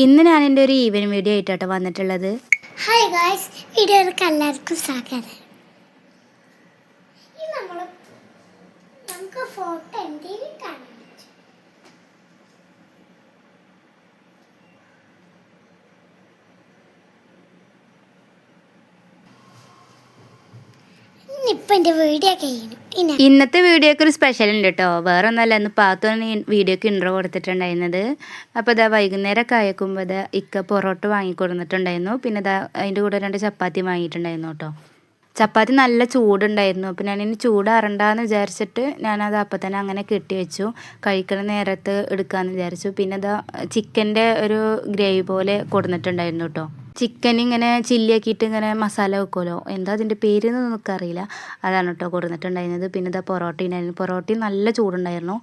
ഇന്ന് ഞാൻ എൻ്റെ ഒരു ഈവനിങ് വീഡിയോ ആയിട്ടാണ് വന്നിട്ടുള്ളത്. ഹായ് ഗായ്സ്, വീഡിയോയിലേക്ക് എല്ലാവർക്കും സ്വാഗതം. നമുക്ക് ഫോട്ടോ എന്തെങ്കിലും കാണാൻ പറ്റും. ഇപ്പം എൻ്റെ വീഡിയോ കഴിയണം. ഇന്നത്തെ വീഡിയോക്ക് ഒരു സ്പെഷ്യൽ ഉണ്ട് കേട്ടോ. വേറെ ഒന്നല്ല, ഇന്ന് പാത്തോന്ന് വീഡിയോക്ക് ഇൻട്രോ കൊടുത്തിട്ടുണ്ടായിരുന്നത്. അപ്പോൾ ഇതാ വൈകുന്നേരമൊക്കെ ആയേക്കുമ്പോൾ ഇതാ ഇക്ക പൊറോട്ട വാങ്ങിക്കൊടുത്തിട്ടുണ്ടായിരുന്നു. പിന്നെ ഇതാ അതിൻ്റെ കൂടെ 2 ചപ്പാത്തി വാങ്ങിയിട്ടുണ്ടായിരുന്നു കേട്ടോ. ചപ്പാത്തി നല്ല ചൂടുണ്ടായിരുന്നു. അപ്പോൾ ഞാനിനി ചൂടാറണ്ടെന്ന് വിചാരിച്ചിട്ട് ഞാനത് അപ്പം തന്നെ അങ്ങനെ കെട്ടി വെച്ചു. കഴിക്കുന്ന നേരത്ത് എടുക്കാമെന്ന് വിചാരിച്ചു. പിന്നെ ഇതാ ചിക്കൻ്റെ ഒരു ഗ്രേവി പോലെ കൊടുത്തിട്ടുണ്ടായിരുന്നു കേട്ടോ. ചിക്കൻ ഇങ്ങനെ ചില്ലിയാക്കിയിട്ട് ഇങ്ങനെ മസാല വെക്കുമല്ലോ, എന്താ അതിൻ്റെ പേരെന്നൊന്നും നമുക്കറിയില്ല. അതാണ് കേട്ടോ കൊടുത്തിട്ടുണ്ടായിരുന്നത്. പിന്നെ ഇതാ പൊറോട്ട ഉണ്ടായിരുന്നു. പൊറോട്ടയും നല്ല ചൂടുണ്ടായിരുന്നു.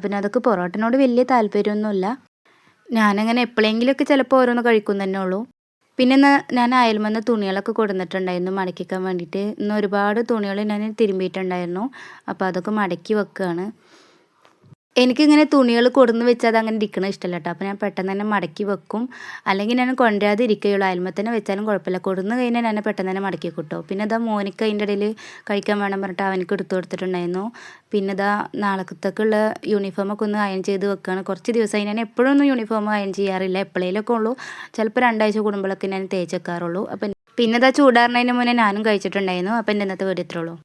പിന്നെ അതൊക്കെ പൊറോട്ടനോട് വലിയ താല്പര്യമൊന്നുമില്ല. ഞാനങ്ങനെ എപ്പോഴെങ്കിലുമൊക്കെ ചിലപ്പോൾ ഓരോന്ന് കഴിക്കും തന്നെ ഉള്ളൂ. പിന്നെ ഞാൻ അയൽമെന്ന് തുണികളൊക്കെ കൊടുത്തിട്ടുണ്ടായിരുന്നു മടക്കിക്കാൻ വേണ്ടിയിട്ട്. ഇന്ന് ഒരുപാട് തുണികൾ ഞാൻ തിരുമ്പിയിട്ടുണ്ടായിരുന്നു. അപ്പോൾ അതൊക്കെ മടക്കി വെക്കുകയാണ്. എനിക്കിങ്ങനെ തുണികൾ കൊടുന്ന് വെച്ചാൽ അത് അങ്ങനെ ഇരിക്കണത് ഇഷ്ടമല്ല കേട്ടോ. അപ്പോൾ ഞാൻ പെട്ടെന്ന് തന്നെ മടക്കി വെക്കും. അല്ലെങ്കിൽ ഞാൻ കൊണ്ടുവരാതെ ഇരിക്കുകയുള്ളൂ. അയൽമ തന്നെ വെച്ചാലും കുഴപ്പമില്ല. കൊടുന്ന് കഴിഞ്ഞാൽ ഞാൻ പെട്ടെന്ന് തന്നെ മടക്കി കിട്ടും. പിന്നെ ഇതാ മോനിക്ക് അതിൻ്റെ ഇടയിൽ കഴിക്കാൻ വേണം പറഞ്ഞിട്ട് അവനക്ക് എടുത്തു കൊടുത്തിട്ടുണ്ടായിരുന്നു. പിന്നെ ഇതാ നാളത്തേക്കുള്ള യൂണിഫോമൊക്കെ ഒന്ന് അയൺ ചെയ്ത് വെക്കുകയാണ്. കുറച്ച് ദിവസമായി ഞാൻ എപ്പോഴും ഒന്നും യൂണിഫോം അയൺ ചെയ്യാറില്ല. എപ്പോഴേലൊക്കെ ഉള്ളൂ. ചിലപ്പോൾ 2 ആഴ്ച കൂടുമ്പോഴൊക്കെ ഞാൻ തേച്ച് വെക്കാറുള്ളൂ. അപ്പം പിന്നെ ഇതാ ചൂടാറുന്നതിന് മുന്നേ ഞാനും കഴിച്ചിട്ടുണ്ടായിരുന്നു. അപ്പം എൻ്റെ ഇന്നത്തെ വീഡിയോ ഇത്രേ ഉള്ളൂ.